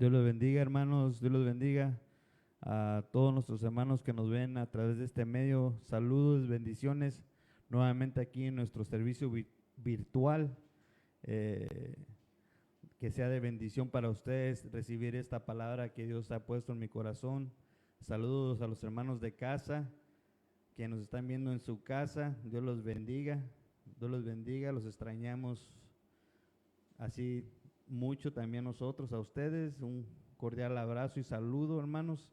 Dios los bendiga, hermanos, Dios los bendiga a todos nuestros hermanos que nos ven a través de este medio. Saludos, bendiciones, nuevamente aquí en nuestro servicio virtual. Eh, que sea de bendición para ustedes recibir esta palabra que Dios ha puesto en mi corazón. Saludos a los hermanos de casa que nos están viendo en su casa. Dios los bendiga, los extrañamos así mucho también nosotros a ustedes. Un cordial abrazo y saludo, hermanos,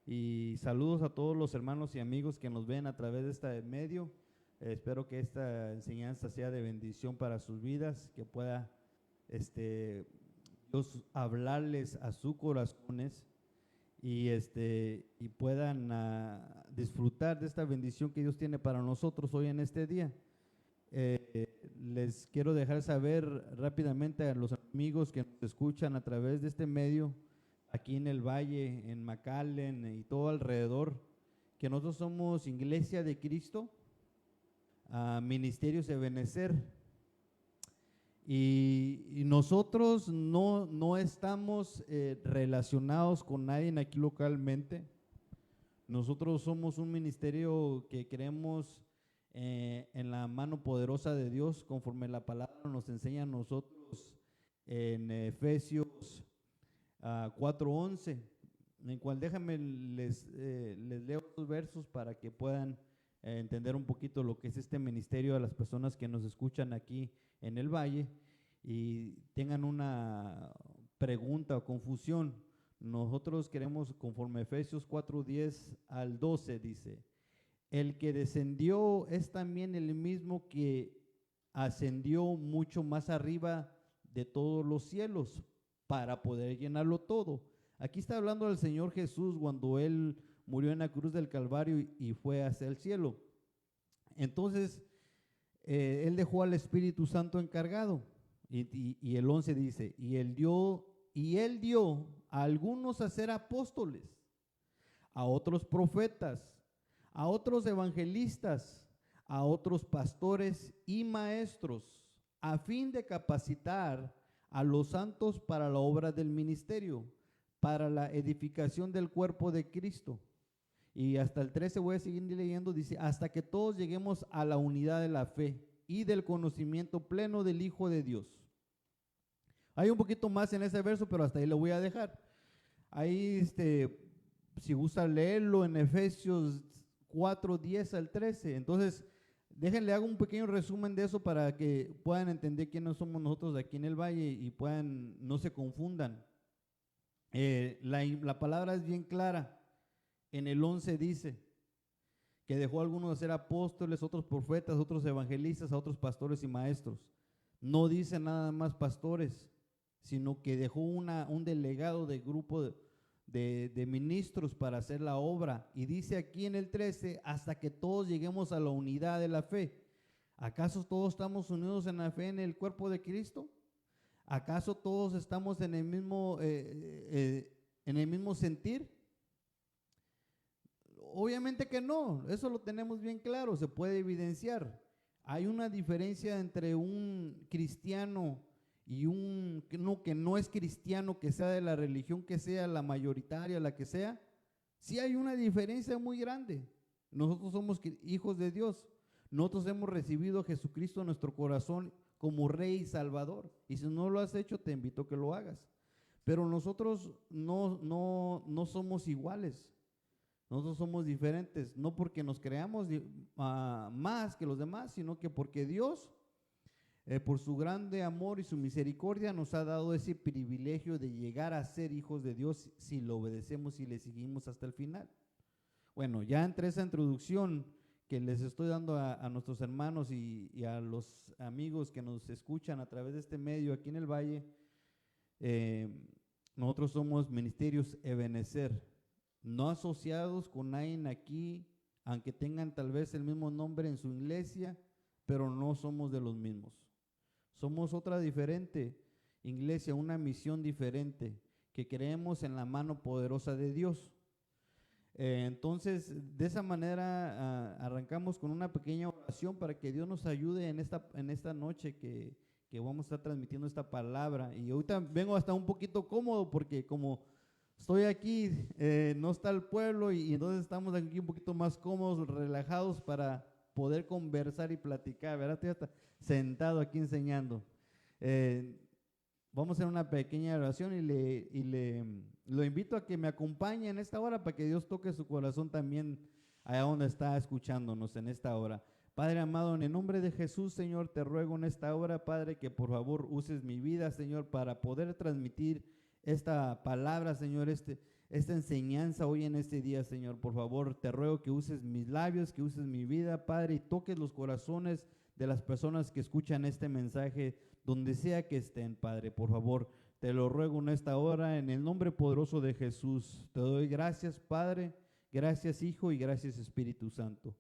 y saludos a todos los hermanos y amigos que nos ven a través de este medio. Espero que esta enseñanza sea de bendición para sus vidas, que pueda Dios hablarles a sus corazones y puedan disfrutar de esta bendición que Dios tiene para nosotros hoy en este día. Les quiero dejar saber rápidamente a los amigos que nos escuchan a través de este medio, aquí en el Valle, en McAllen y todo alrededor, que nosotros somos Iglesia de Cristo, Ministerios de Benecer, y nosotros no estamos relacionados con nadie aquí localmente. Nosotros somos un ministerio que creemos en la mano poderosa de Dios, conforme la palabra nos enseña a nosotros en Efesios 4:11, en el cual déjame les leo los versos para que puedan entender un poquito lo que es este ministerio a las personas que nos escuchan aquí en el Valle y tengan una pregunta o confusión. Nosotros queremos, conforme Efesios 4:10 al 12, dice: el que descendió es también el mismo que ascendió mucho más arriba de todos los cielos para poder llenarlo todo. Aquí está hablando del Señor Jesús cuando Él murió en la cruz del Calvario y fue hacia el cielo. Entonces, Él dejó al Espíritu Santo encargado. Y el 11 dice, y él dio a algunos a ser apóstoles, a otros profetas, a otros evangelistas, a otros pastores y maestros, a fin de capacitar a los santos para la obra del ministerio, para la edificación del cuerpo de Cristo. Y hasta el 13 voy a seguir leyendo, dice, hasta que todos lleguemos a la unidad de la fe y del conocimiento pleno del Hijo de Dios. Hay un poquito más en ese verso, pero hasta ahí lo voy a dejar. Ahí, si gusta leerlo en Efesios 4:10 al 13. Entonces, déjenle hago un pequeño resumen de eso para que puedan entender quiénes somos nosotros aquí en el Valle y puedan, no se confundan. La palabra es bien clara. En el 11 dice que dejó a algunos de ser apóstoles, otros profetas, otros evangelistas, a otros pastores y maestros. No dice nada más pastores, sino que dejó un delegado de grupo de ministros para hacer la obra. Y dice aquí en el 13, hasta que todos lleguemos a la unidad de la fe. ¿Acaso todos estamos unidos en la fe en el cuerpo de Cristo? ¿Acaso todos estamos en el mismo sentir? Obviamente que no, eso lo tenemos bien claro, se puede evidenciar. Hay una diferencia entre un cristiano y uno que no es cristiano, que sea de la religión que sea, la mayoritaria, la que sea. Sí hay una diferencia muy grande. Nosotros somos hijos de Dios. Nosotros hemos recibido a Jesucristo en nuestro corazón como Rey y Salvador. Y si no lo has hecho, te invito a que lo hagas. Pero nosotros no somos iguales. Nosotros somos diferentes, no porque nos creamos más que los demás, sino que porque Dios, por su grande amor y su misericordia, nos ha dado ese privilegio de llegar a ser hijos de Dios si lo obedecemos y le seguimos hasta el final. Bueno, ya entre esa introducción que les estoy dando a nuestros hermanos y a los amigos que nos escuchan a través de este medio aquí en el Valle, nosotros somos Ministerios Ebenecer, no asociados con nadie aquí, aunque tengan tal vez el mismo nombre en su iglesia, pero no somos de los mismos. Somos otra diferente iglesia, una misión diferente, que creemos en la mano poderosa de Dios. Entonces, de esa manera arrancamos con una pequeña oración para que Dios nos ayude en esta noche que que vamos a estar transmitiendo esta palabra. Y ahorita vengo hasta un poquito cómodo porque como estoy aquí, no está el pueblo y entonces estamos aquí un poquito más cómodos, relajados para poder conversar y platicar, ¿verdad? Estoy hasta sentado aquí enseñando. Vamos a hacer una pequeña oración lo invito a que me acompañe en esta hora para que Dios toque su corazón también allá donde está escuchándonos en esta hora. Padre amado, en el nombre de Jesús, Señor, te ruego en esta hora, Padre, que por favor uses mi vida, Señor, para poder transmitir esta palabra, Señor, esta enseñanza hoy en este día, Señor. Por favor, te ruego que uses mis labios, que uses mi vida, Padre, y toques los corazones de las personas que escuchan este mensaje, donde sea que estén, Padre. Por favor, te lo ruego en esta hora, en el nombre poderoso de Jesús. Te doy gracias, Padre, gracias, Hijo, y gracias, Espíritu Santo.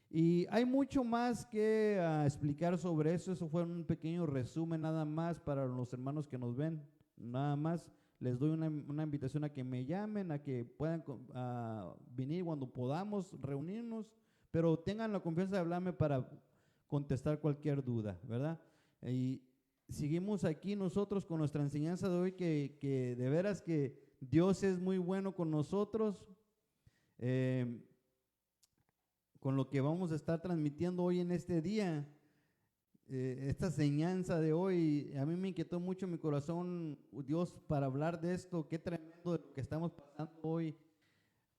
Y hay mucho más que explicar sobre eso. Eso fue un pequeño resumen nada más para los hermanos que nos ven. Nada más les doy una invitación a que me llamen, a que puedan venir cuando podamos reunirnos, pero tengan la confianza de hablarme para contestar cualquier duda, ¿verdad? Y seguimos aquí nosotros con nuestra enseñanza de hoy, que de veras que Dios es muy bueno con nosotros. Con lo que vamos a estar transmitiendo hoy en este día, esta enseñanza de hoy, a mí me inquietó mucho mi corazón, Dios, para hablar de esto. Qué tremendo de lo que estamos pasando hoy,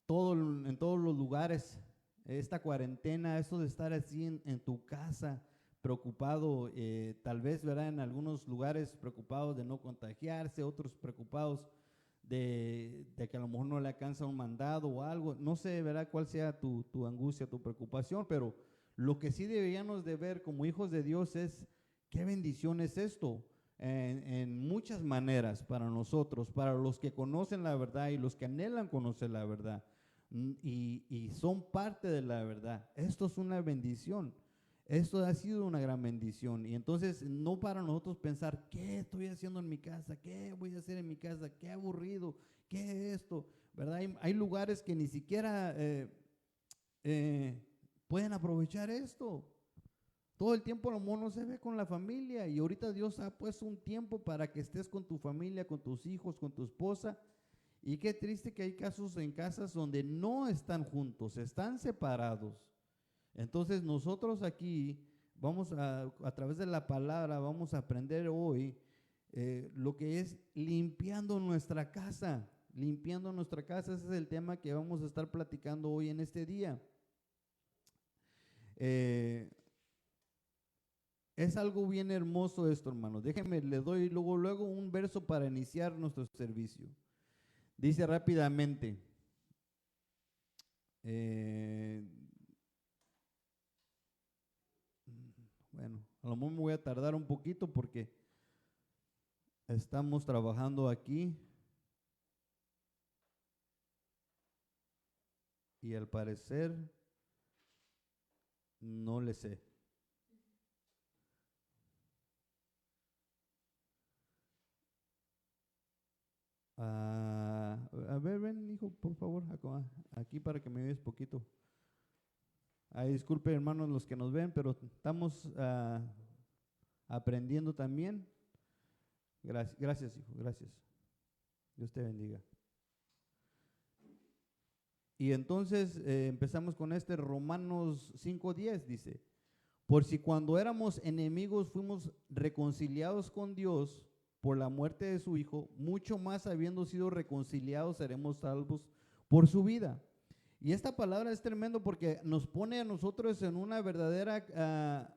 en todos los lugares, esta cuarentena, eso de estar así en tu casa, preocupado, tal vez, ¿verdad? En algunos lugares preocupados de no contagiarse, otros preocupados de que a lo mejor no le alcanza un mandado o algo. No sé, ¿verdad?, cuál sea tu angustia, tu preocupación, pero lo que sí deberíamos de ver como hijos de Dios es qué bendición es esto en muchas maneras para nosotros, para los que conocen la verdad y los que anhelan conocer la verdad y son parte de la verdad. Esto es una bendición. Esto ha sido una gran bendición. Y entonces no para nosotros pensar, ¿qué estoy haciendo en mi casa? ¿Qué voy a hacer en mi casa? ¿Qué aburrido? ¿Qué es esto? ¿Verdad? Hay lugares que ni siquiera pueden aprovechar esto. Todo el tiempo a lo mejor no se ve con la familia, y ahorita Dios ha puesto un tiempo para que estés con tu familia, con tus hijos, con tu esposa. Y qué triste que hay casos en casas donde no están juntos, están separados. Entonces nosotros aquí vamos a través de la palabra, vamos a aprender hoy lo que es limpiando nuestra casa. Limpiando nuestra casa, ese es el tema que vamos a estar platicando hoy en este día. Es algo bien hermoso esto, hermanos. Déjenme, le doy luego un verso para iniciar nuestro servicio. Dice rápidamente, bueno, a lo mejor me voy a tardar un poquito porque estamos trabajando aquí y al parecer no le sé. A ver, ven, hijo, por favor, aquí para que me ayudes poquito. Ay, disculpe, hermanos, los que nos ven, pero estamos aprendiendo también. Gracias, hijo, gracias. Dios te bendiga. Y entonces empezamos con Romanos 5:10, dice: por si cuando éramos enemigos fuimos reconciliados con Dios por la muerte de su Hijo, mucho más habiendo sido reconciliados seremos salvos por su vida. Y esta palabra es tremendo porque nos pone a nosotros en una verdadera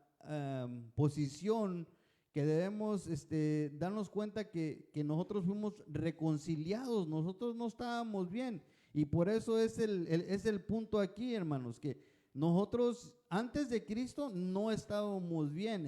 posición que debemos darnos cuenta que nosotros fuimos reconciliados, nosotros no estábamos bien. Y por eso es el punto aquí, hermanos, que nosotros antes de Cristo no estábamos bien,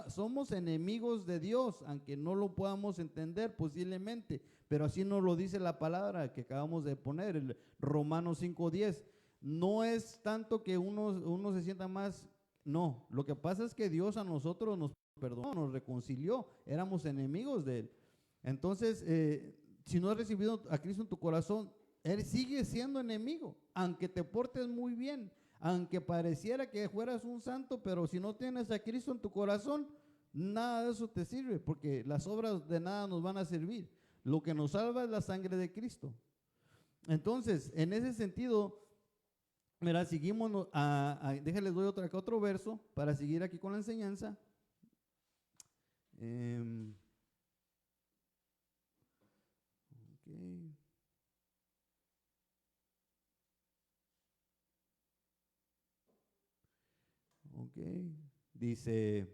somos enemigos de Dios, aunque no lo podamos entender posiblemente, pero así nos lo dice la palabra que acabamos de poner, el Romanos 5:10. No es tanto que uno se sienta más, no, lo que pasa es que Dios a nosotros nos perdonó, nos reconcilió, éramos enemigos de Él. Entonces, si no has recibido a Cristo en tu corazón, Él sigue siendo enemigo, aunque te portes muy bien, aunque pareciera que fueras un santo, pero si no tienes a Cristo en tu corazón, nada de eso te sirve, porque las obras de nada nos van a servir. Lo que nos salva es la sangre de Cristo. Entonces, en ese sentido, mira, seguimos, déjales doy otro verso para seguir aquí con la enseñanza. Okay. Ok, dice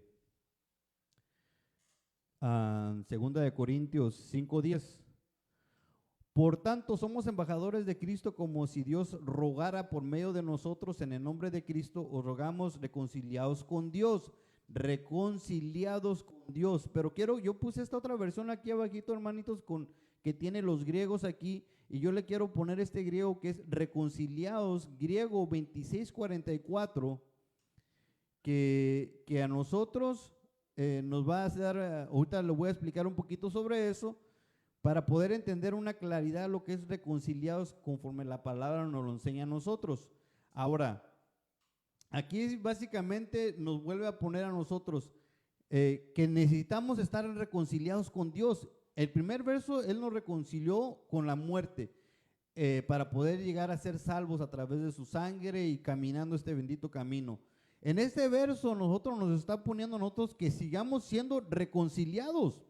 Segunda de Corintios 5:10. Por tanto, somos embajadores de Cristo, como si Dios rogara por medio de nosotros. En el nombre de Cristo os rogamos, reconciliados con Dios, reconciliados con Dios. Pero yo puse esta otra versión aquí abajito, hermanitos, que tiene los griegos aquí, y yo le quiero poner este griego que es reconciliados, griego 2644, que a nosotros nos va a hacer, ahorita le voy a explicar un poquito sobre eso, para poder entender una claridad lo que es reconciliados conforme la palabra nos lo enseña a nosotros. Ahora, aquí básicamente nos vuelve a poner a nosotros que necesitamos estar reconciliados con Dios. El primer verso, Él nos reconcilió con la muerte para poder llegar a ser salvos a través de su sangre y caminando este bendito camino. En este verso nosotros nos está poniendo a nosotros que sigamos siendo reconciliados.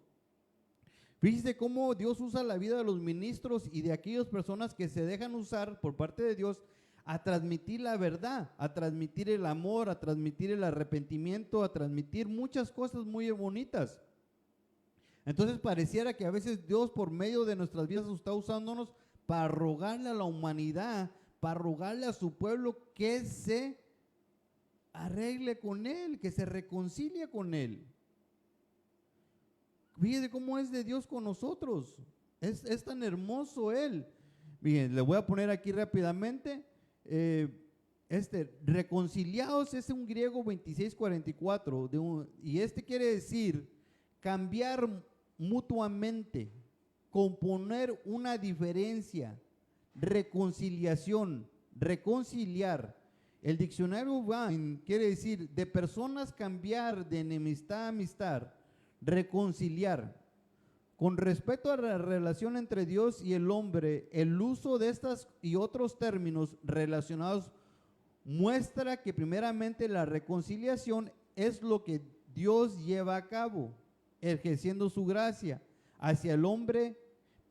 Fíjese cómo Dios usa la vida de los ministros y de aquellas personas que se dejan usar por parte de Dios a transmitir la verdad, a transmitir el amor, a transmitir el arrepentimiento, a transmitir muchas cosas muy bonitas. Entonces pareciera que a veces Dios por medio de nuestras vidas está usándonos para rogarle a la humanidad, para rogarle a su pueblo que se arregle con Él, que se reconcilie con Él. Fíjese cómo es de Dios con nosotros. Es tan hermoso Él. Bien, le voy a poner aquí rápidamente. Reconciliados es un griego 2644. Y quiere decir cambiar mutuamente, componer una diferencia, reconciliación, reconciliar. El diccionario Vine quiere decir de personas cambiar de enemistad a amistad, reconciliar. Con respecto a la relación entre Dios y el hombre, el uso de estas y otros términos relacionados muestra que primeramente la reconciliación es lo que Dios lleva a cabo, ejerciendo su gracia hacia el hombre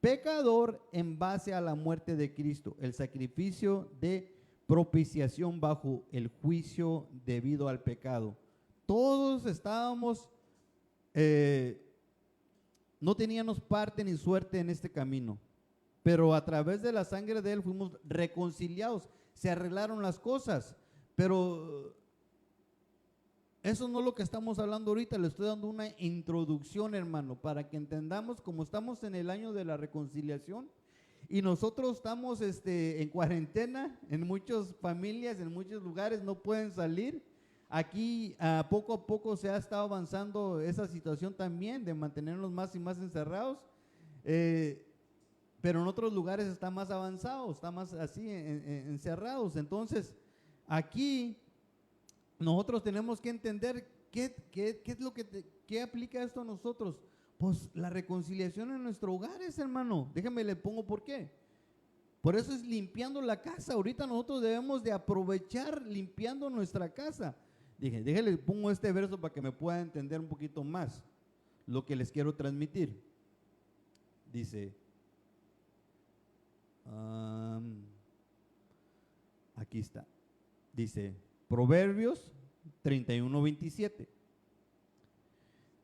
pecador en base a la muerte de Cristo, el sacrificio de propiciación bajo el juicio debido al pecado. Todos estábamos no teníamos parte ni suerte en este camino, pero a través de la sangre de Él fuimos reconciliados, se arreglaron las cosas, pero eso no es lo que estamos hablando ahorita. Le estoy dando una introducción, hermano, para que entendamos cómo estamos en el año de la reconciliación y nosotros estamos en cuarentena, en muchas familias, en muchos lugares no pueden salir. Aquí poco a poco se ha estado avanzando esa situación también de mantenernos más y más encerrados, pero en otros lugares está más avanzado, está más así encerrados. Entonces aquí nosotros tenemos que entender qué es lo qué aplica esto a nosotros. Pues la reconciliación en nuestros hogares, hermano. Déjame le pongo por qué. Por eso es limpiando la casa. Ahorita nosotros debemos de aprovechar limpiando nuestra casa. Déjenle pongo este verso para que me pueda entender un poquito más lo que les quiero transmitir. Dice, aquí está. Dice, Proverbios 31:27.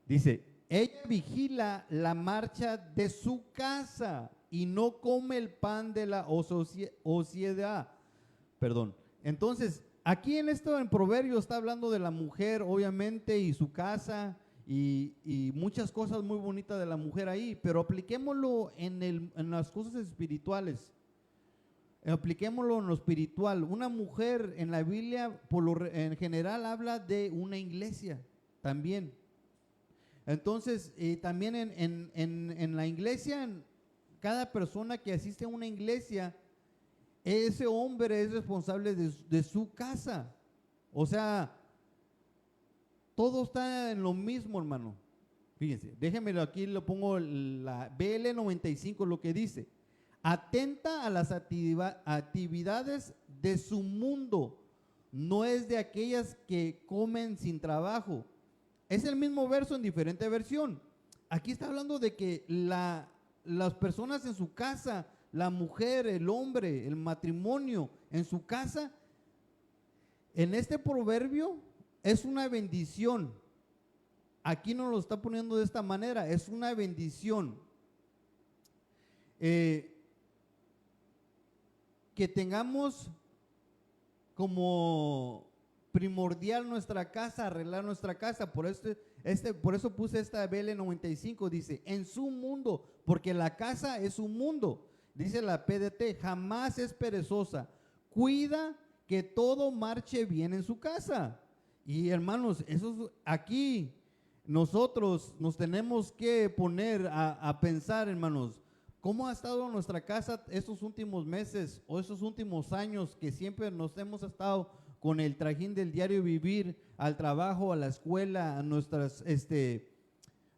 Dice, ella vigila la marcha de su casa y no come el pan de la ociedad. Perdón. Entonces, aquí en Proverbios está hablando de la mujer, obviamente, y su casa, y muchas cosas muy bonitas de la mujer ahí, pero apliquémoslo en las cosas espirituales. Apliquémoslo en lo espiritual. Una mujer en la Biblia, en general, habla de una iglesia también. Entonces, también en la iglesia, cada persona que asiste a una iglesia, ese hombre es responsable de su casa. O sea, todo está en lo mismo, hermano. Fíjense, déjenmelo aquí, lo pongo la BL95, lo que dice: atenta a las actividades de su mundo, no es de aquellas que comen sin trabajo. Es el mismo verso en diferente versión. Aquí está hablando de que las personas en su casa, la mujer, el hombre, el matrimonio en su casa, en este proverbio es una bendición. Aquí nos lo está poniendo de esta manera, es una bendición. Que tengamos como primordial nuestra casa, arreglar nuestra casa. Por eso puse esta BL95, dice, en su mundo, porque la casa es un mundo. Dice la PDT, jamás es perezosa, cuida que todo marche bien en su casa. Y hermanos, eso aquí nosotros nos tenemos que poner a pensar, hermanos, ¿cómo ha estado nuestra casa estos últimos meses o estos últimos años que siempre nos hemos estado con el trajín del diario vivir, al trabajo, a la escuela, a nuestras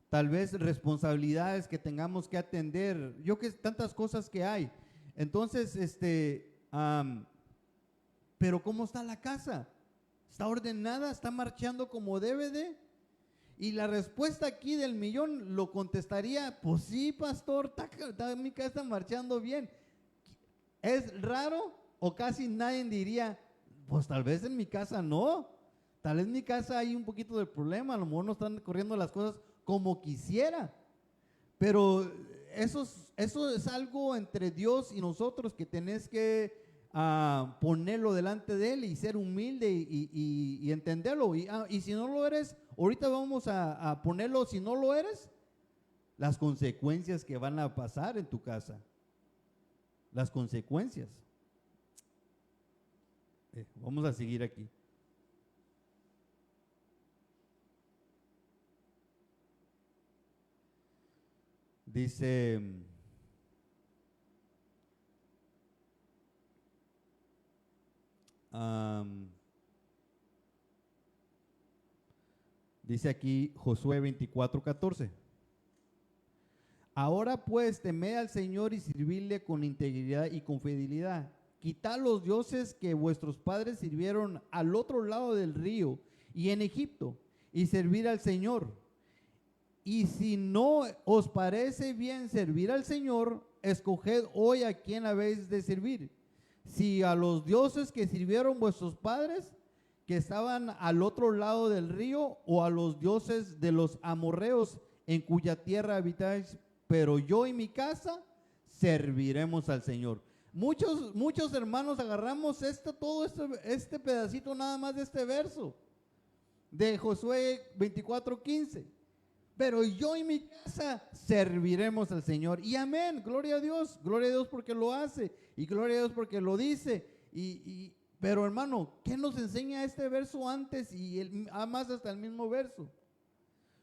tal vez responsabilidades que tengamos que atender, yo que tantas cosas que hay? Entonces, pero ¿cómo está la casa? ¿Está ordenada? ¿Está marchando como debe de? Y la respuesta aquí del millón lo contestaría, pues sí, pastor, está mi casa marchando bien. ¿Es raro o casi nadie diría, pues tal vez en mi casa no? Tal vez en mi casa hay un poquito de problema, a lo mejor no están corriendo las cosas como quisiera. Pero eso es algo entre Dios y nosotros que tenés que ponerlo delante de Él y ser humilde y entenderlo. Y si no lo eres, ahorita vamos a ponerlo, si no lo eres, las consecuencias que van a pasar en tu casa. Las consecuencias. Vamos a seguir aquí. Dice, dice aquí Josué 24:14. Ahora pues temed al Señor y servidle con integridad y con fidelidad. Quitad los dioses que vuestros padres sirvieron al otro lado del río y en Egipto, y servir al Señor. Y si no os parece bien servir al Señor, escoged hoy a quién habéis de servir. Si a los dioses que sirvieron vuestros padres, que estaban al otro lado del río, o a los dioses de los amorreos en cuya tierra habitáis, pero yo y mi casa serviremos al Señor. Muchos hermanos agarramos todo este pedacito nada más de este verso de Josué 24:15. Pero yo y mi casa serviremos al Señor. Y amén, gloria a Dios porque lo hace y gloria a Dios porque lo dice. Pero hermano, ¿qué nos enseña este verso antes y más hasta el mismo verso?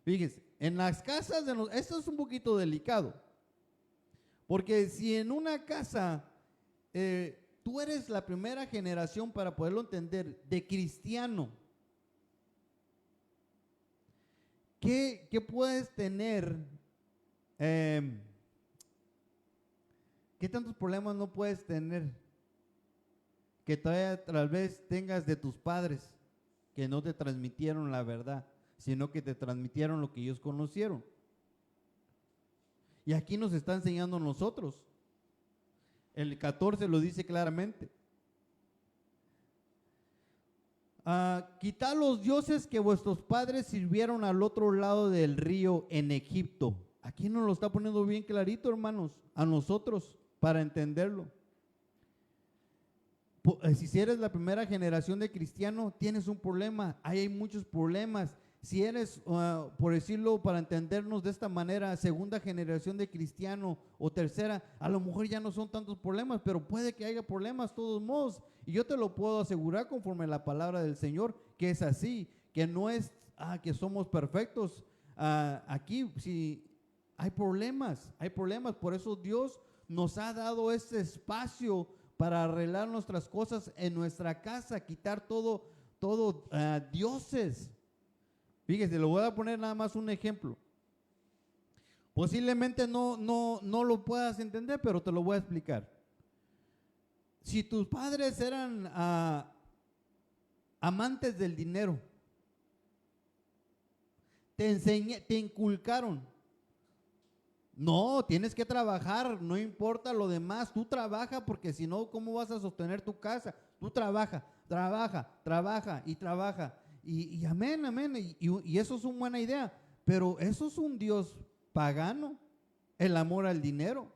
Fíjense, en las casas esto es un poquito delicado, porque si en una casa tú eres la primera generación, para poderlo entender, de cristiano, ¿qué puedes tener? ¿Qué tantos problemas no puedes tener que todavía tal vez tengas de tus padres que no te transmitieron la verdad, sino que te transmitieron lo que ellos conocieron? Y aquí nos está enseñando a nosotros. El 14 lo dice claramente. Quitad los dioses que vuestros padres sirvieron al otro lado del río en Egipto. Aquí nos lo está poniendo bien clarito, hermanos, a nosotros, para entenderlo. Si eres la primera generación de cristiano, tienes un problema. Ahí hay muchos problemas. Si eres, por decirlo, para entendernos de esta manera, segunda generación de cristiano o tercera, a lo mejor ya no son tantos problemas, pero puede que haya problemas de todos modos. Y yo te lo puedo asegurar conforme a la palabra del Señor, que es así, que no es que somos perfectos. Aquí sí hay problemas, por eso Dios nos ha dado este espacio para arreglar nuestras cosas en nuestra casa, quitar todo dioses. Fíjese, le voy a poner nada más un ejemplo. Posiblemente no lo puedas entender, pero te lo voy a explicar. Si tus padres eran amantes del dinero, te inculcaron, no, tienes que trabajar, no importa lo demás, tú trabaja porque si no, ¿cómo vas a sostener tu casa? Tú trabaja y trabaja. Y amén, amén, y eso es una buena idea, pero eso es un Dios pagano, el amor al dinero.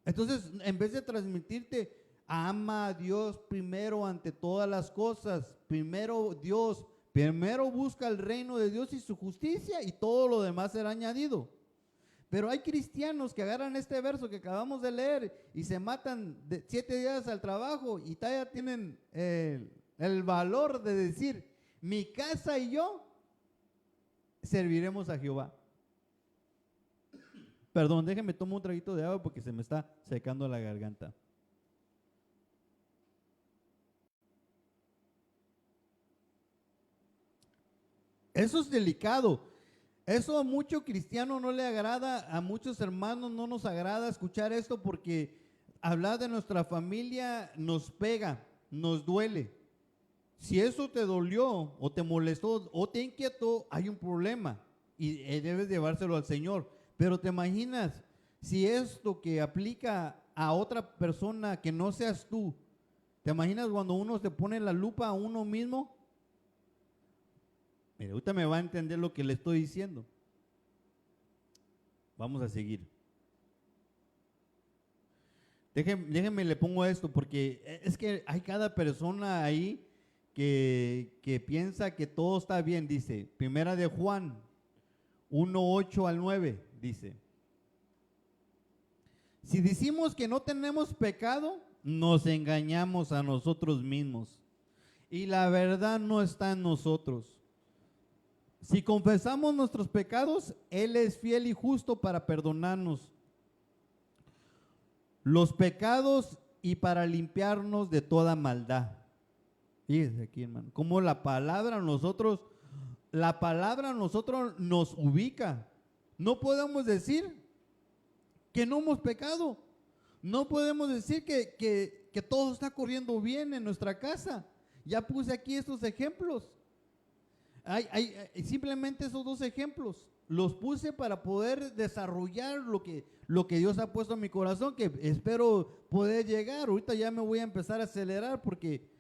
Entonces, en vez de transmitirte, ama a Dios primero ante todas las cosas, primero busca el reino de Dios y su justicia y todo lo demás será añadido. Pero hay cristianos que agarran este verso que acabamos de leer y se matan 7 días al trabajo y todavía tienen el valor de decir, mi casa y yo serviremos a Jehová. Perdón, déjenme tomar un traguito de agua porque se me está secando la garganta. Eso es delicado. Eso a muchos cristianos no le agrada, a muchos hermanos no nos agrada escuchar esto porque hablar de nuestra familia nos pega, nos duele. Si eso te dolió o te molestó o te inquietó, hay un problema y debes llevárselo al Señor. Pero te imaginas si esto que aplica a otra persona que no seas tú, ¿te imaginas cuando uno se pone la lupa a uno mismo? Mire, ahorita me va a entender lo que le estoy diciendo. Vamos a seguir. Déjenme le pongo esto porque es que hay cada persona ahí que piensa que todo está bien. Dice, primera de Juan 1:8 al 9, dice, si decimos que no tenemos pecado, nos engañamos a nosotros mismos y la verdad no está en nosotros. Si confesamos nuestros pecados, Él es fiel y justo para perdonarnos los pecados y para limpiarnos de toda maldad. Fíjese aquí, hermano, como la palabra a nosotros nos ubica. No podemos decir que no hemos pecado. No podemos decir que todo está corriendo bien en nuestra casa. Ya puse aquí estos ejemplos. Hay simplemente esos 2 ejemplos. Los puse para poder desarrollar lo que Dios ha puesto en mi corazón, que espero poder llegar. Ahorita ya me voy a empezar a acelerar porque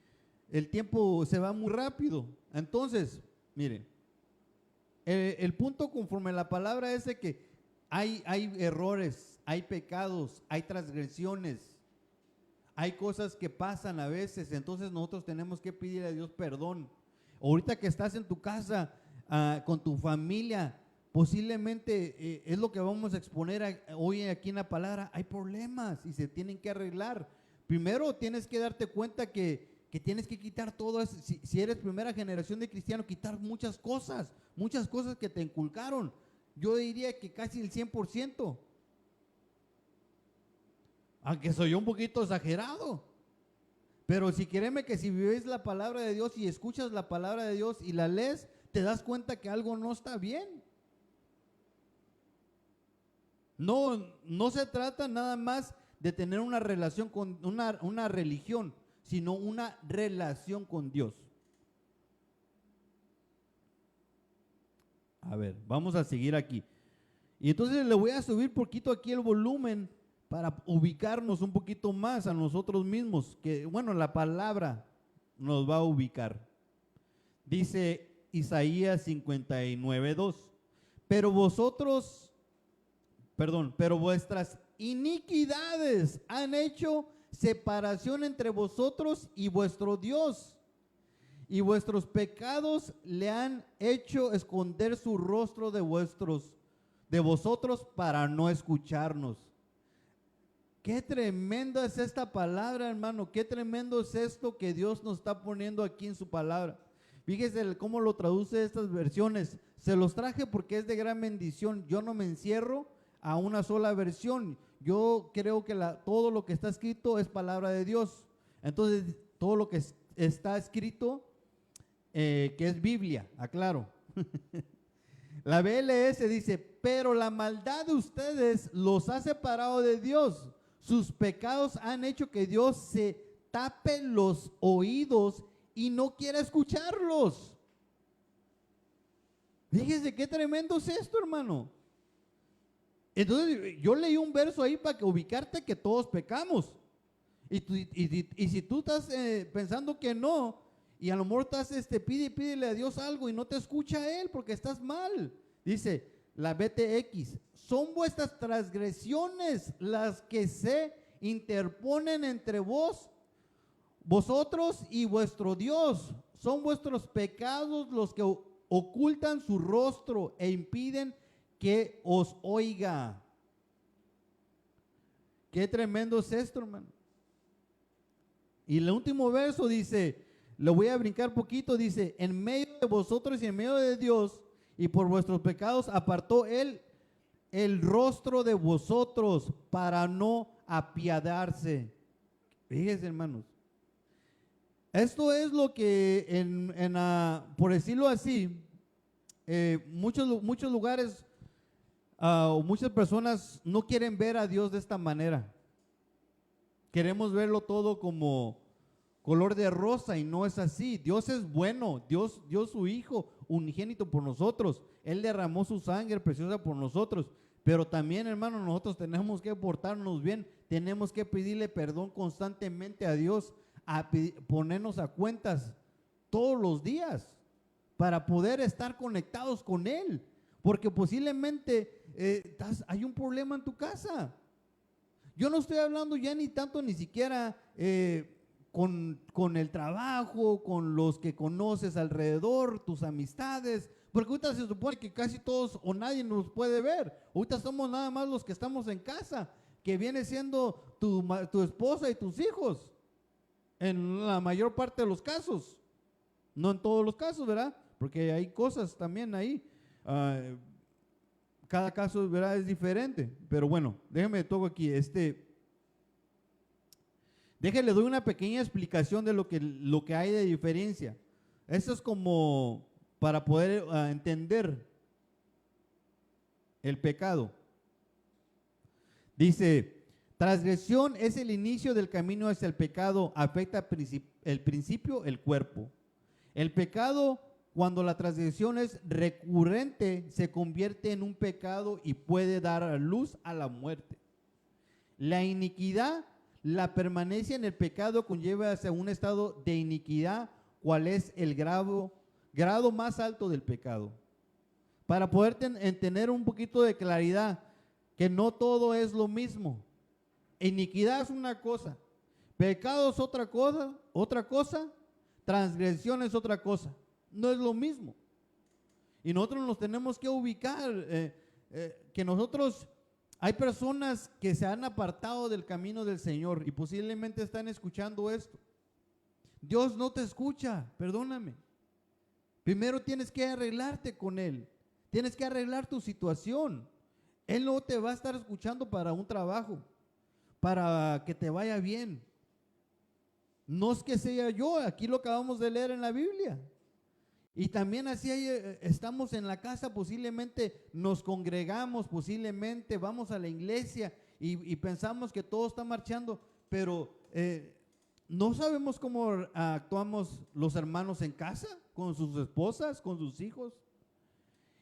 el tiempo se va muy rápido. Entonces, miren, el punto conforme a la palabra es de que hay errores, hay pecados, hay transgresiones, hay cosas que pasan a veces. Entonces nosotros tenemos que pedirle a Dios perdón. Ahorita que estás en tu casa con tu familia, posiblemente es lo que vamos a exponer hoy aquí en la palabra. Hay problemas y se tienen que arreglar. Primero tienes que darte cuenta que tienes que quitar todo eso. Si eres primera generación de cristianos, quitar muchas cosas que te inculcaron. Yo diría que casi el 100%. Aunque soy un poquito exagerado. Pero créeme que si vives la palabra de Dios y escuchas la palabra de Dios y la lees, te das cuenta que algo no está bien. No se trata nada más de tener una relación con una religión, sino una relación con Dios. A ver, vamos a seguir aquí. Y entonces le voy a subir poquito aquí el volumen para ubicarnos un poquito más a nosotros mismos, que bueno, la palabra nos va a ubicar. Dice Isaías 59:2, pero vuestras iniquidades han hecho separación entre vosotros y vuestro Dios, y vuestros pecados le han hecho esconder su rostro de vosotros para no escucharnos. Qué tremenda es esta palabra, hermano. Qué tremendo es esto que Dios nos está poniendo aquí en su palabra. Fíjese cómo lo traduce estas versiones. Se los traje porque es de gran bendición. Yo no me encierro a una sola versión. Yo creo que todo lo que está escrito es palabra de Dios. Entonces, todo lo que está escrito, que es Biblia, aclaro. La BLS dice, pero la maldad de ustedes los ha separado de Dios. Sus pecados han hecho que Dios se tape los oídos y no quiera escucharlos. Fíjese qué tremendo es esto, hermano. Entonces yo leí un verso ahí para que ubicarte que todos pecamos. Y si tú estás pensando que no, y a lo mejor estás pídele a Dios algo y no te escucha a Él porque estás mal. Dice la BTX, son vuestras transgresiones las que se interponen entre vosotros y vuestro Dios. Son vuestros pecados los que ocultan su rostro e impiden que os oiga. Qué tremendo es esto, hermano. Y el último verso dice, lo voy a brincar poquito, dice, en medio de vosotros y en medio de Dios y por vuestros pecados apartó Él el rostro de vosotros para no apiadarse. Fíjense, hermanos. Esto es lo que por decirlo así, muchos lugares o muchas personas no quieren ver a Dios de esta manera. Queremos verlo todo como color de rosa y no es así. Dios es bueno. Dios dio su Hijo unigénito por nosotros. Él derramó su sangre preciosa por nosotros. Pero también, hermano, nosotros tenemos que portarnos bien. Tenemos que pedirle perdón constantemente a Dios, ponernos a cuentas todos los días para poder estar conectados con Él. Porque posiblemente hay un problema en tu casa. Yo no estoy hablando ya ni siquiera con el trabajo, con los que conoces alrededor, tus amistades, porque ahorita se supone que casi todos o nadie nos puede ver. Ahorita somos nada más los que estamos en casa, que viene siendo tu esposa y tus hijos, en la mayor parte de los casos. No en todos los casos, ¿verdad? Porque hay cosas también ahí. Cada caso, ¿verdad?, es diferente. Pero bueno, déjeme toco aquí. Déjale, doy una pequeña explicación de lo que hay de diferencia. Esto es como para poder entender el pecado. Dice, transgresión es el inicio del camino hacia el pecado, afecta el principio, el cuerpo. El pecado, cuando la transgresión es recurrente, se convierte en un pecado y puede dar luz a la muerte. La iniquidad, la permanencia en el pecado conlleva hacia un estado de iniquidad, cual es el grado más alto del pecado. Para poder tener un poquito de claridad, que no todo es lo mismo. Iniquidad es una cosa, pecado es otra cosa, transgresión es otra cosa. No es lo mismo. Y nosotros nos tenemos que ubicar, que nosotros, hay personas que se han apartado del camino del Señor y posiblemente están escuchando esto. Dios no te escucha, perdóname. Primero tienes que arreglarte con Él. Tienes que arreglar tu situación. Él no te va a estar escuchando para un trabajo, para que te vaya bien. No es que sea yo, aquí lo acabamos de leer en la Biblia. Y también así estamos en la casa, posiblemente nos congregamos, posiblemente vamos a la iglesia y pensamos que todo está marchando, pero no sabemos cómo actuamos los hermanos en casa, con sus esposas, con sus hijos.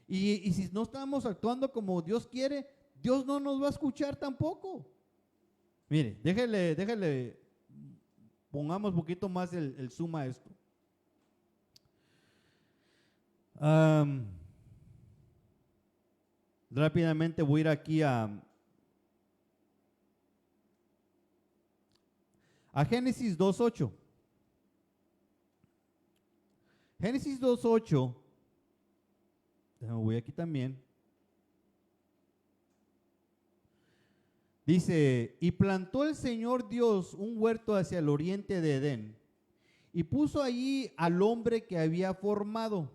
Y si no estamos actuando como Dios quiere, Dios no nos va a escuchar tampoco. Mire, déjele, pongamos un poquito más el zoom a esto. Rápidamente voy a ir aquí a Génesis 2:8. Génesis 2:8. Voy aquí también. Dice, y plantó el Señor Dios un huerto hacia el oriente de Edén, y puso allí al hombre que había formado.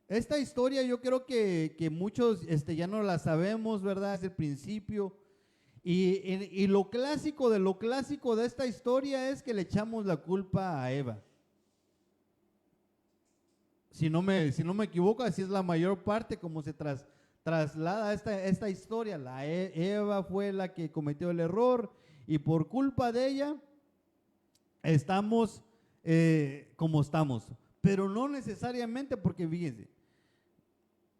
Esta historia yo creo que muchos ya no la sabemos, ¿verdad? Es el principio. Y lo clásico de esta historia es que le echamos la culpa a Eva. Si no me equivoco, así es la mayor parte como se traslada esta historia. Eva fue la que cometió el error y por culpa de ella estamos como estamos. Pero no necesariamente, porque fíjense,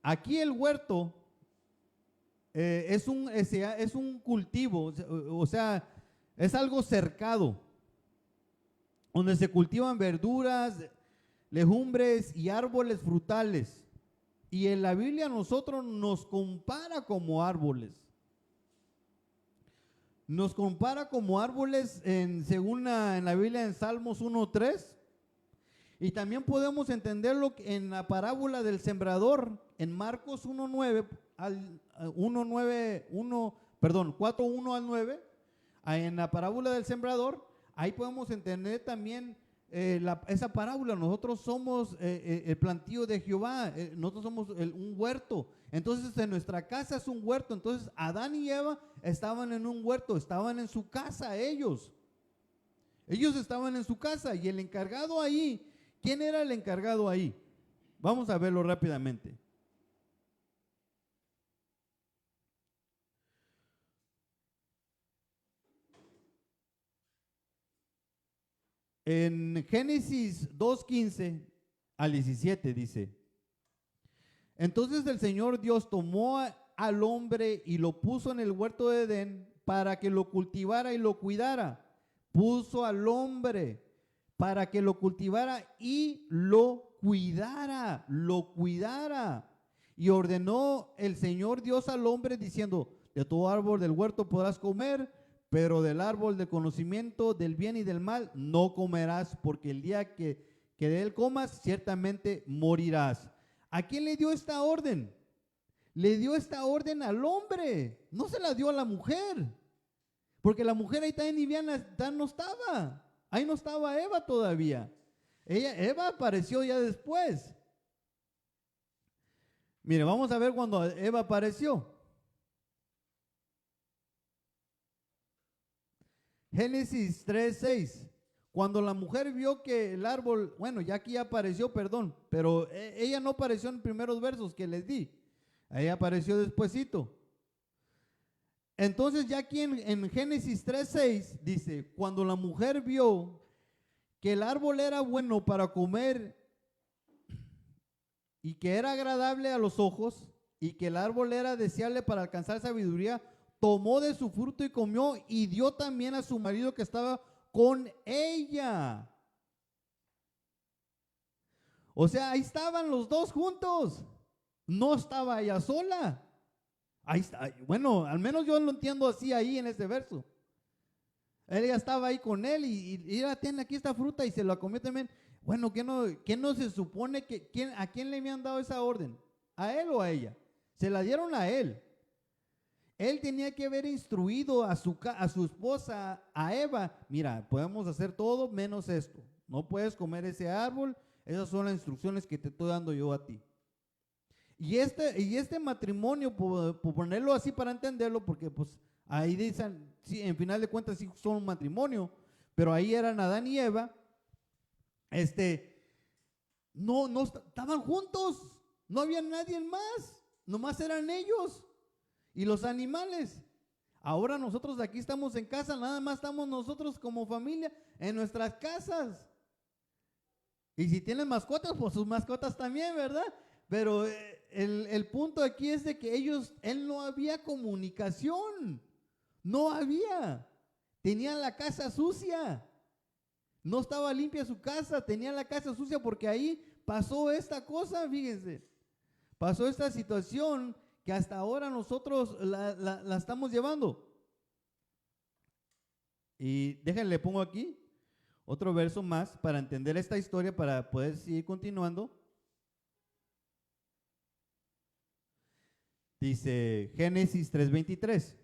aquí el huerto es un cultivo, o sea, es algo cercado, donde se cultivan verduras, legumbres y árboles frutales. Y en la Biblia nosotros nos compara como árboles. Nos compara como árboles según en la Biblia en Salmos 1:3. Y también podemos entenderlo en la parábola del sembrador, en Marcos 1:9 al 4:1 al 9. En la parábola del sembrador, ahí podemos entender también esa parábola. Nosotros somos el plantío de Jehová, nosotros somos un huerto. Entonces en nuestra casa es un huerto. Entonces Adán y Eva estaban en un huerto, estaban en su casa ellos estaban en su casa. Y el encargado ahí, ¿quién era el encargado ahí? Vamos a verlo rápidamente. En Génesis 2:15 al 17 dice: entonces el Señor Dios tomó al hombre y lo puso en el huerto de Edén para que lo cultivara y lo cuidara. Puso al hombre para que lo cultivara y lo cuidara, Y ordenó el Señor Dios al hombre diciendo: de todo árbol del huerto podrás comer, pero del árbol del conocimiento del bien y del mal no comerás, porque el día que de él comas, ciertamente morirás. ¿A quién le dio esta orden? Le dio esta orden al hombre, no se la dio a la mujer, porque la mujer ahí también no estaba. Ahí no estaba Eva todavía. Eva apareció ya después. Mire, vamos a ver cuando Eva apareció. Génesis 3:6. Cuando la mujer vio que el árbol, bueno, ya aquí apareció, perdón, pero ella no apareció en los primeros versos que les di. Ella apareció despuesito. Entonces ya aquí en Génesis 3:6 dice: cuando la mujer vio que el árbol era bueno para comer y que era agradable a los ojos y que el árbol era deseable para alcanzar sabiduría, tomó de su fruto y comió y dio también a su marido que estaba con ella. O sea, ahí estaban los dos juntos. No estaba ella sola. Ahí está. Bueno, al menos yo lo entiendo así ahí en este verso. Ella estaba ahí con él y ella tiene aquí esta fruta y se la comió también. Bueno, ¿qué no se supone a quién le habían dado esa orden? ¿A él o a ella? Se la dieron a él. Él tenía que haber instruido a su esposa, a Eva: mira, podemos hacer todo menos esto. No puedes comer ese árbol. Esas son las instrucciones que te estoy dando yo a ti. Y este matrimonio, por ponerlo así para entenderlo, porque pues ahí dicen, sí, en final de cuentas sí son un matrimonio, pero ahí eran Adán y Eva, no estaban juntos, no había nadie más, nomás eran ellos y los animales. Ahora nosotros aquí estamos en casa, nada más estamos nosotros como familia en nuestras casas. Y si tienen mascotas, pues sus mascotas también, ¿verdad? Pero el punto aquí es de que él no había comunicación, no había. Tenían la casa sucia, no estaba limpia su casa, tenían la casa sucia porque ahí pasó esta cosa, fíjense. Pasó esta situación que hasta ahora nosotros la estamos llevando. Y déjenle, pongo aquí otro verso más para entender esta historia, para poder seguir continuando. Dice Génesis 3:23.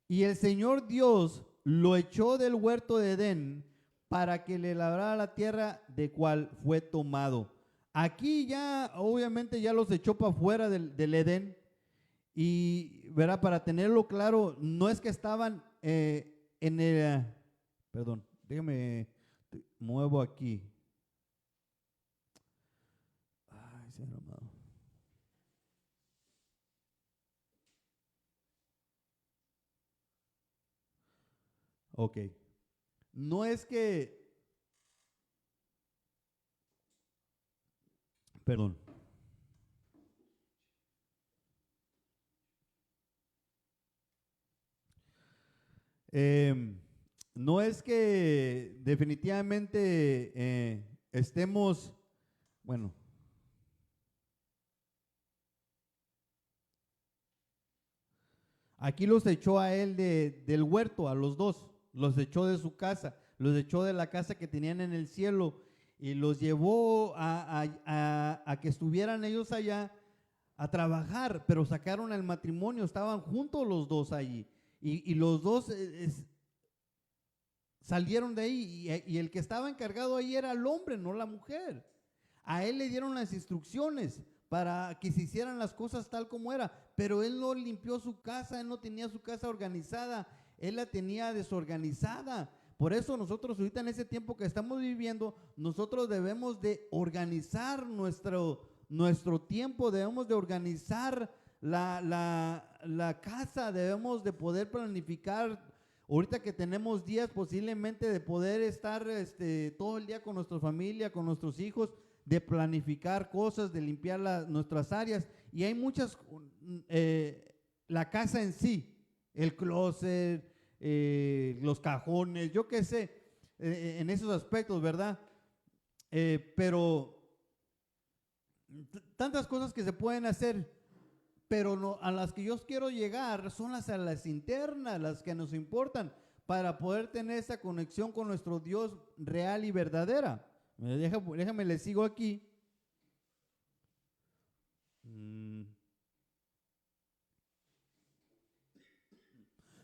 Y el Señor Dios lo echó del huerto de Edén para que le labrara la tierra de cual fue tomado. Aquí ya, obviamente, ya los echó para afuera del Edén. Y verá, para tenerlo claro, no es que estaban en el, perdón, déjame, muevo aquí. Ok. No es que, perdón. Em, no es que definitivamente estemos, bueno, aquí los echó a él del huerto, a los dos, los echó de su casa, los echó de la casa que tenían en el cielo y los llevó a que estuvieran ellos allá a trabajar, pero sacaron el matrimonio, estaban juntos los dos allí y los dos salieron de ahí y el que estaba encargado ahí era el hombre, no la mujer. A él le dieron las instrucciones para que se hicieran las cosas tal como era, pero él no limpió su casa, él no tenía su casa organizada, él la tenía desorganizada. Por eso nosotros ahorita en ese tiempo que estamos viviendo, nosotros debemos de organizar nuestro tiempo, debemos de organizar la casa, debemos de poder planificar. Ahorita que tenemos días posiblemente de poder estar todo el día con nuestra familia, con nuestros hijos, de planificar cosas, de limpiar nuestras áreas. Y hay muchas, la casa en sí, el closet, los cajones, yo qué sé, en esos aspectos, ¿verdad? Pero tantas cosas que se pueden hacer, pero no, a las que yo quiero llegar son a las internas, las que nos importan, para poder tener esa conexión con nuestro Dios real y verdadera. Déjame, le sigo aquí. Mm,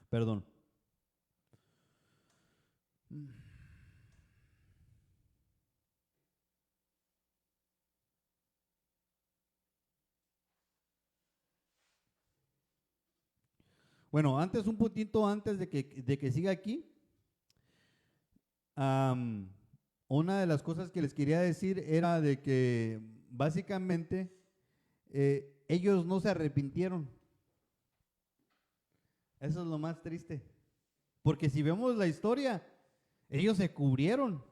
perdón. Bueno, antes, un puntito antes de que siga aquí, am, una de las cosas que les quería decir era de que básicamente ellos no se arrepintieron. Eso es lo más triste. Porque si vemos la historia, ellos se cubrieron.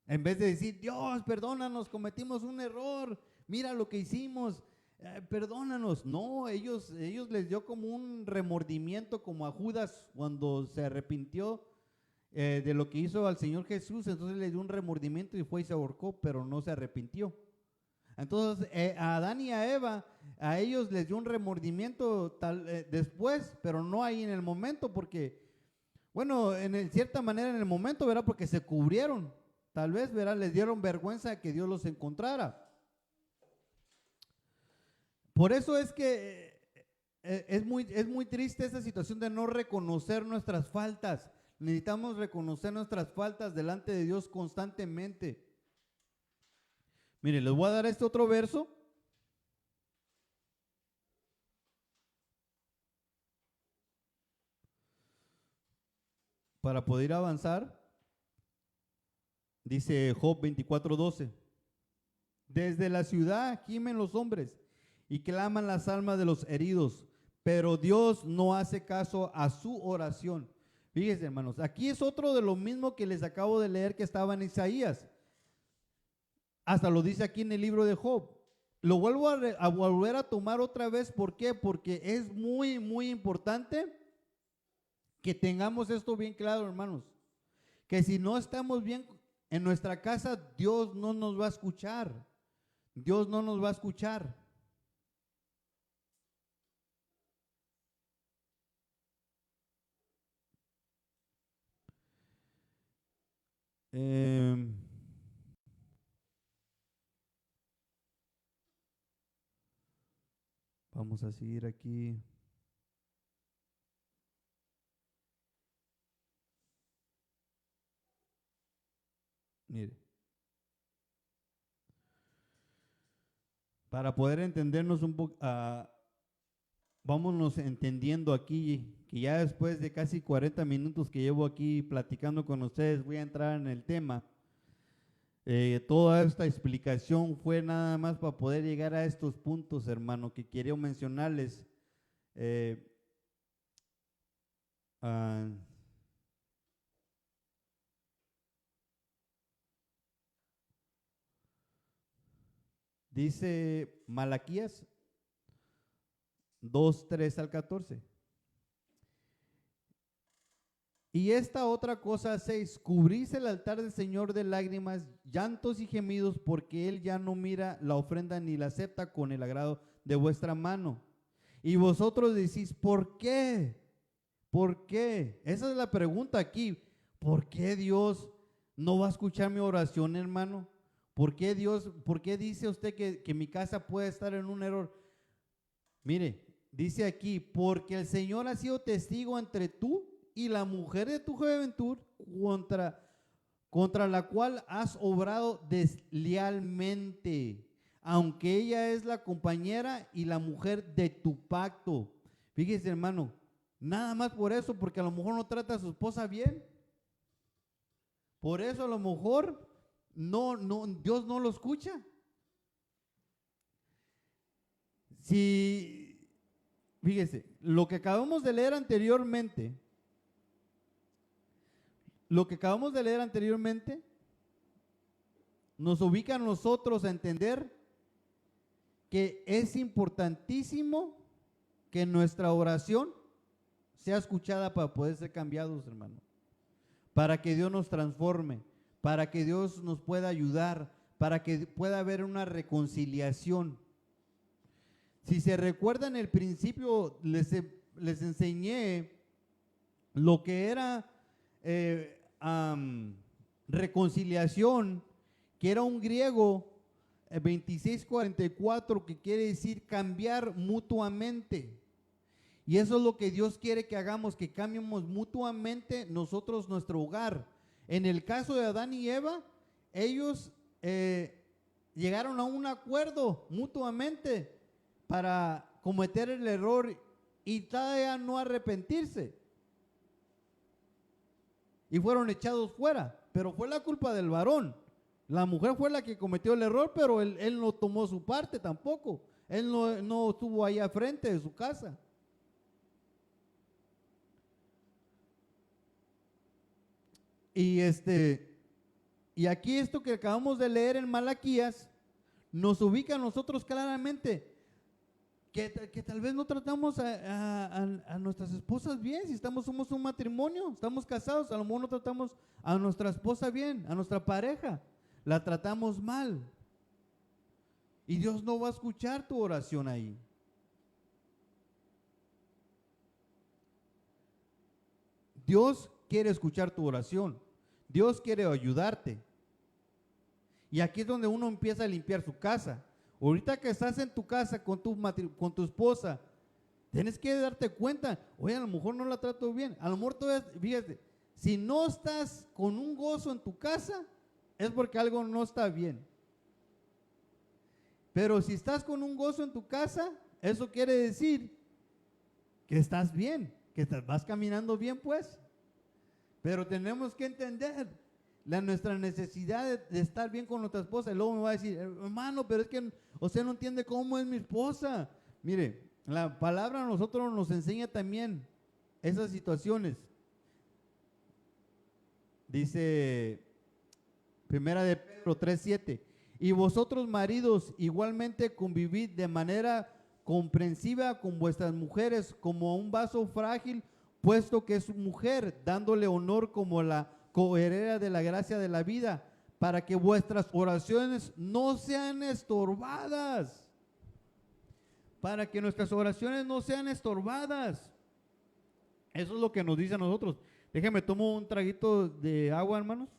En vez de decir, Dios, perdónanos, cometimos un error, mira lo que hicimos, perdónanos. No, ellos les dio como un remordimiento, como a Judas cuando se arrepintió de lo que hizo al Señor Jesús, entonces le dio un remordimiento y fue y se ahorcó, pero no se arrepintió. Entonces, a Adán y a Eva, a ellos les dio un remordimiento después, pero no ahí en el momento, porque, bueno, cierta manera en el momento, ¿verdad? Porque se cubrieron, tal vez, ¿verdad? Les dieron vergüenza de que Dios los encontrara. Por eso es que es muy triste esa situación de no reconocer nuestras faltas. Necesitamos reconocer nuestras faltas delante de Dios constantemente. Mire, les voy a dar este otro verso para poder avanzar. Dice Job 24:12. Desde la ciudad gimen los hombres y claman las almas de los heridos, pero Dios no hace caso a su oración. Fíjense, hermanos, aquí es otro de lo mismo que les acabo de leer que estaba en Isaías. Hasta lo dice aquí en el libro de Job. Lo vuelvo a volver a tomar otra vez. ¿Por qué? Porque es muy, muy importante que tengamos esto bien claro, hermanos. Que si no estamos bien en nuestra casa, Dios no nos va a escuchar. Dios no nos va a escuchar. Eh, vamos a seguir aquí. Mire, para poder entendernos un poco, vámonos entendiendo aquí, que ya después de casi 40 minutos que llevo aquí platicando con ustedes, voy a entrar en el tema. Toda esta explicación fue nada más para poder llegar a estos puntos, hermano, que quiero mencionarles. Eh, ah, Dice Malaquías 2:3-14. Y esta otra cosa hacéis, cubrís el altar del Señor de lágrimas, llantos y gemidos, porque Él ya no mira la ofrenda ni la acepta con el agrado de vuestra mano. Y vosotros decís, ¿por qué? ¿Por qué? Esa es la pregunta aquí. ¿Por qué Dios no va a escuchar mi oración, hermano? ¿Por qué Dios, por qué dice usted que mi casa puede estar en un error? Mire, dice aquí, porque el Señor ha sido testigo entre tú y la mujer de tu juventud contra la cual has obrado deslealmente, aunque ella es la compañera y la mujer de tu pacto. Fíjese, hermano, nada más por eso, porque a lo mejor no trata a su esposa bien. Por eso a lo mejor Dios no lo escucha. Si, fíjese, lo que acabamos de leer anteriormente, nos ubica a nosotros a entender que es importantísimo que nuestra oración sea escuchada para poder ser cambiados, hermano. Para que Dios nos transforme, para que Dios nos pueda ayudar, para que pueda haber una reconciliación. Si se recuerdan, el principio les enseñé lo que era reconciliación, que era un griego 26:44, que quiere decir cambiar mutuamente. Y eso es lo que Dios quiere que hagamos, que cambiemos mutuamente nosotros nuestro hogar. En el caso de Adán y Eva, ellos llegaron a un acuerdo mutuamente para cometer el error y todavía no arrepentirse. Y fueron echados fuera, pero fue la culpa del varón. La mujer fue la que cometió el error, pero él no tomó su parte tampoco. Él no estuvo ahí al frente de su casa. Y aquí esto que acabamos de leer en Malaquías nos ubica a nosotros claramente que tal vez no tratamos a nuestras esposas bien. Si somos un matrimonio, estamos casados, a lo mejor no tratamos a nuestra esposa bien, a nuestra pareja, la tratamos mal. Y Dios no va a escuchar tu oración ahí. Dios quiere escuchar tu oración. Dios quiere ayudarte. Y aquí es donde uno empieza a limpiar su casa. Ahorita que estás en tu casa con tu esposa, tienes que darte cuenta, oye, a lo mejor no la trato bien. A lo mejor todavía, fíjate, si no estás con un gozo en tu casa, es porque algo no está bien. Pero si estás con un gozo en tu casa, eso quiere decir que estás bien, que vas caminando bien, pues. Pero tenemos que entender nuestra necesidad de estar bien con nuestra esposa. Y luego me va a decir, hermano, pero es que usted no entiende cómo es mi esposa. Mire, la palabra a nosotros nos enseña también esas situaciones. Dice Primera de Pedro 3:7, y vosotros maridos igualmente convivid de manera comprensiva con vuestras mujeres como un vaso frágil, puesto que es mujer, dándole honor como la coheredera de la gracia de la vida, para que vuestras oraciones no sean estorbadas. Para que nuestras oraciones no sean estorbadas. Eso es lo que nos dice a nosotros. Déjenme tomo un traguito de agua, hermanos.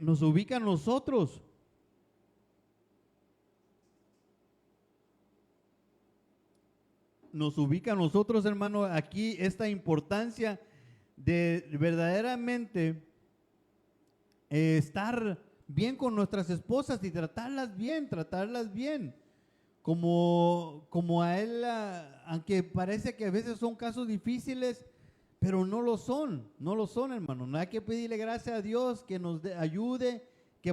Nos ubica a nosotros. Nos ubica a nosotros, hermano, aquí esta importancia de verdaderamente estar bien con nuestras esposas y tratarlas bien, como a él, aunque parece que a veces son casos difíciles, pero no lo son, hermano. No hay que pedirle gracias a Dios que nos ayude, que